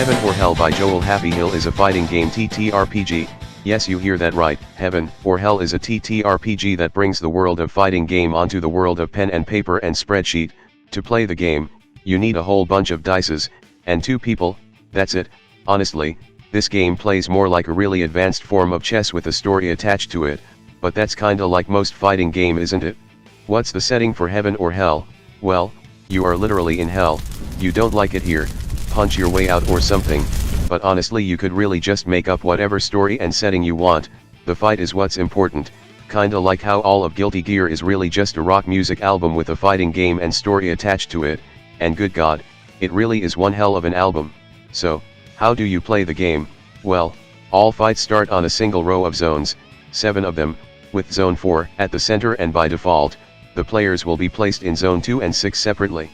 Heaven or Hell by Joel Happyhil is a fighting game TTRPG. Yes, you hear that right, Heaven or Hell is a TTRPG that brings the world of fighting game onto the world of pen and paper and spreadsheet. To play the game, you need a whole bunch of dices, and 2 people, that's it. Honestly, this game plays more like a really advanced form of chess with a story attached to it, but that's kinda like most fighting game, isn't it? What's the setting for Heaven or Hell? Well, you are literally in hell. You don't like it here, punch your way out or something, but honestly you could really just make up whatever story and setting you want. The fight is what's important, kinda like how all of Guilty Gear is really just a rock music album with a fighting game and story attached to it, and good god, it really is one hell of an album. So, how do you play the game? Well, all fights start on a single row of zones, 7 of them, with Zone 4 at the center, and by default, the players will be placed in Zone 2 and 6 separately.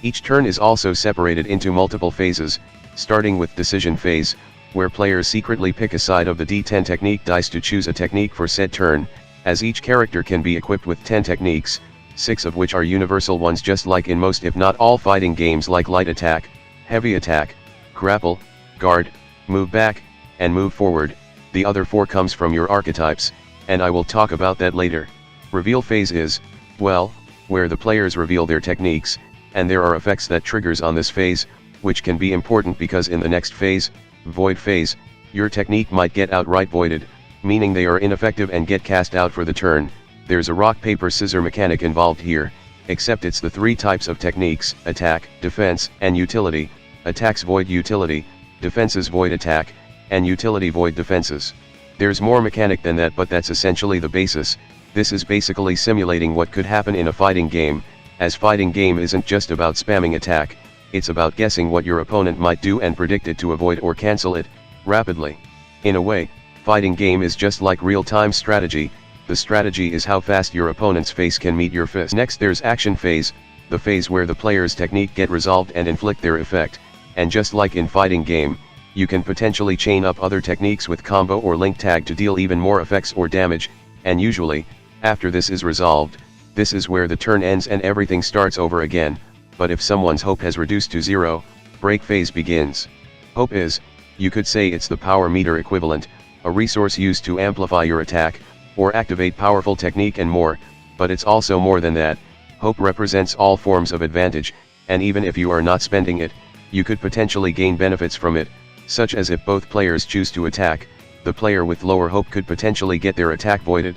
Each turn is also separated into multiple phases, starting with Decision Phase, where players secretly pick a side of the D10 technique dice to choose a technique for said turn, as each character can be equipped with 10 techniques, 6 of which are universal ones just like in most if not all fighting games like Light Attack, Heavy Attack, Grapple, Guard, Move Back, and Move Forward. The other 4 comes from your archetypes, and I will talk about that later. Reveal Phase is, well, where the players reveal their techniques, and there are effects that triggers on this phase, which can be important because in the next phase, Void Phase, your technique might get outright voided, meaning they are ineffective and get cast out for the turn. There's a rock paper scissor mechanic involved here, except it's the 3 types of techniques: attack, defense, and utility. Attacks void utility, defenses void attack, and utility void defenses. There's more mechanic than that, but that's essentially the basis. This is basically simulating what could happen in a fighting game, as fighting game isn't just about spamming attack, it's about guessing what your opponent might do and predict it to avoid or cancel it rapidly. In a way, fighting game is just like real-time strategy. The strategy is how fast your opponent's face can meet your fist. Next there's Action Phase, the phase where the player's technique get resolved and inflict their effect, and just like in fighting game, you can potentially chain up other techniques with combo or link tag to deal even more effects or damage, and usually, after this is resolved, this is where the turn ends and everything starts over again. But if someone's hope has reduced to 0, Break Phase begins. Hope is, you could say it's the power meter equivalent, a resource used to amplify your attack, or activate powerful technique and more, but it's also more than that. Hope represents all forms of advantage, and even if you are not spending it, you could potentially gain benefits from it, such as if both players choose to attack, the player with lower hope could potentially get their attack voided.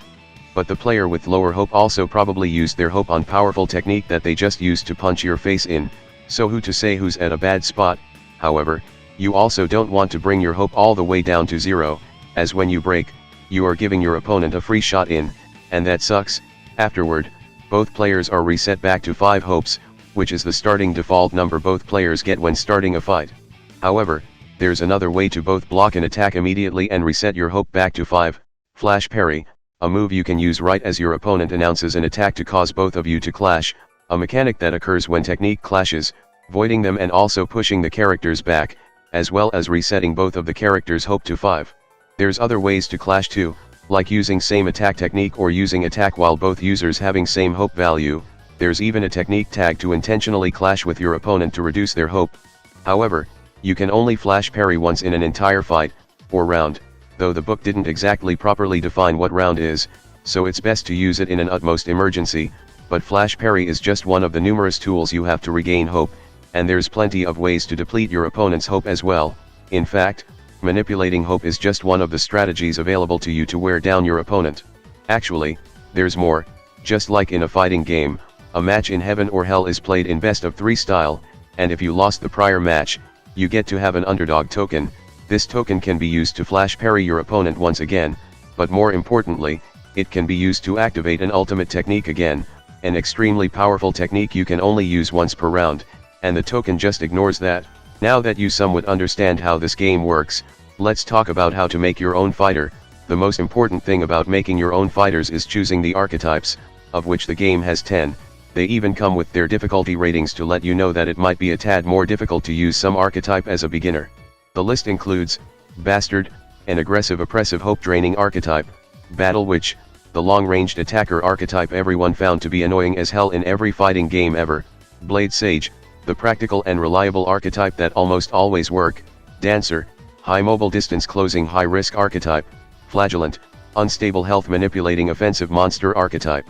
But the player with lower hope also probably used their hope on powerful technique that they just used to punch your face in, so who to say who's at a bad spot? However, you also don't want to bring your hope all the way down to 0, as when you break, you are giving your opponent a free shot in, and that sucks. Afterward, both players are reset back to 5 hopes, which is the starting default number both players get when starting a fight. However, there's another way to both block an attack immediately and reset your hope back to 5, Flash Parry, a move you can use right as your opponent announces an attack to cause both of you to clash, a mechanic that occurs when technique clashes, voiding them and also pushing the characters back, as well as resetting both of the characters' hope to 5. There's other ways to clash too, like using same attack technique or using attack while both users having same hope value. There's even a technique tag to intentionally clash with your opponent to reduce their hope. However, you can only flash parry once in an entire fight, or round, though the book didn't exactly properly define what round is, so it's best to use it in an utmost emergency, but flash parry is just one of the numerous tools you have to regain hope, and there's plenty of ways to deplete your opponent's hope as well. In fact, manipulating hope is just one of the strategies available to you to wear down your opponent. Actually, there's more. Just like in a fighting game, a match in Heaven or Hell is played in best of 3 style, and if you lost the prior match, you get to have an underdog token. This token can be used to flash parry your opponent once again, but more importantly, it can be used to activate an ultimate technique again, an extremely powerful technique you can only use once per round, and the token just ignores that. Now that you somewhat understand how this game works, let's talk about how to make your own fighter. The most important thing about making your own fighters is choosing the archetypes, of which the game has 10. They even come with their difficulty ratings to let you know that it might be a tad more difficult to use some archetype as a beginner. The list includes Bastard, an aggressive oppressive hope-draining archetype; Battle Witch, the long-ranged attacker archetype everyone found to be annoying as hell in every fighting game ever; Blade Sage, the practical and reliable archetype that almost always work; Dancer, high mobile distance closing high risk archetype. Flagellant, unstable health manipulating offensive monster archetype.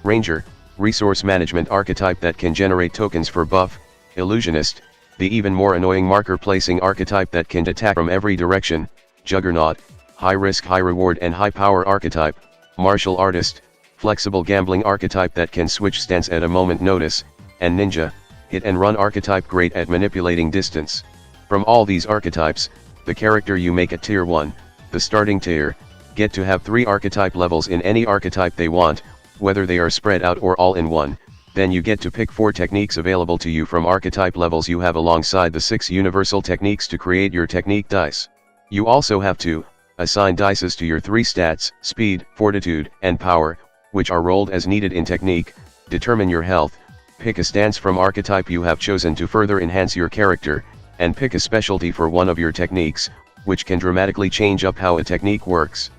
Ranger, resource management archetype that can generate tokens for buff. Illusionist, the even more annoying marker placing archetype that can attack from every direction. Juggernaut, high risk high reward and high power archetype. Martial artist, flexible gambling archetype that can switch stance at a moment notice. And ninja, hit and run archetype great at manipulating distance. From all these archetypes, the character you make at tier 1, the starting tier, get to have 3 archetype levels in any archetype they want, whether they are spread out or all in one. Then you get to pick 4 techniques available to you from archetype levels you have alongside the 6 universal techniques to create your technique dice. You also have to assign dices to your 3 stats, speed, fortitude, and power, which are rolled as needed in technique, determine your health, pick a stance from archetype you have chosen to further enhance your character, and pick a specialty for one of your techniques, which can dramatically change up how a technique works.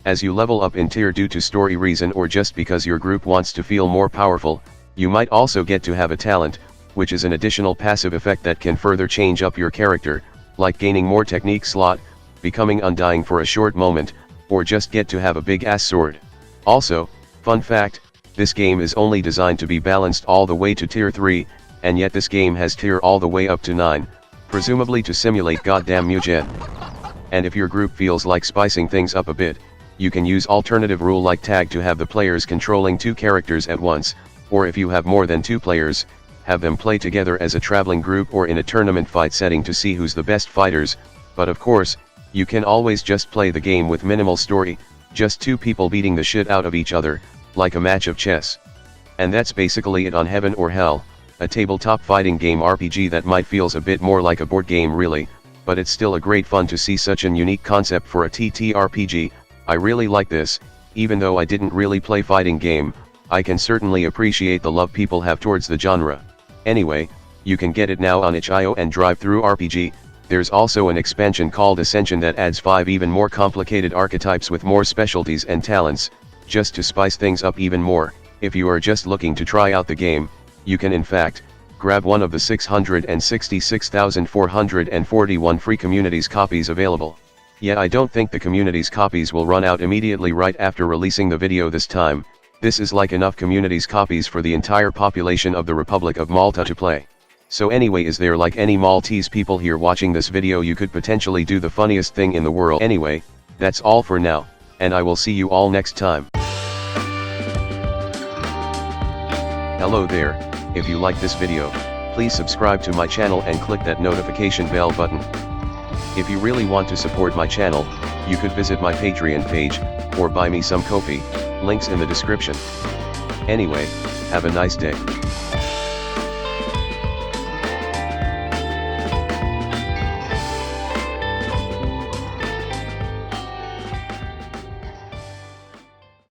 As you level up in tier due to story reason or just because your group wants to feel more powerful, you might also get to have a talent, which is an additional passive effect that can further change up your character, like gaining more technique slot, becoming undying for a short moment, or just get to have a big ass sword. Also, fun fact, this game is only designed to be balanced all the way to tier 3, and yet this game has tier all the way up to 9, presumably to simulate goddamn Mugen. And if your group feels like spicing things up a bit, you can use alternative rule like tag to have the players controlling 2 characters at once, or if you have more than 2 players, have them play together as a traveling group or in a tournament fight setting to see who's the best fighters, but of course, you can always just play the game with minimal story, just 2 people beating the shit out of each other, like a match of chess. And that's basically it on Heaven or Hell, a tabletop fighting game RPG that might feels a bit more like a board game really, but it's still a great fun to see such an unique concept for a TTRPG. I really like this, even though I didn't really play fighting game, I can certainly appreciate the love people have towards the genre. Anyway, you can get it now on itch.io and Drive-Thru RPG. There's also an expansion called Ascension that adds 5 even more complicated archetypes with more specialties and talents, just to spice things up even more. If you are just looking to try out the game, you can in fact, grab one of the 666,441 free communities copies available. Yeah, I don't think the communities copies will run out immediately right after releasing the video this time. This is like enough communities copies for the entire population of the Republic of Malta to play. So anyway, is there like any Maltese people here watching this video? You could potentially do the funniest thing in the world. Anyway, that's all for now, and I will see you all next time. Hello there, if you like this video, please subscribe to my channel and click that notification bell button. If you really want to support my channel, you could visit my Patreon page, or buy me some coffee, links in the description. Anyway, have a nice day.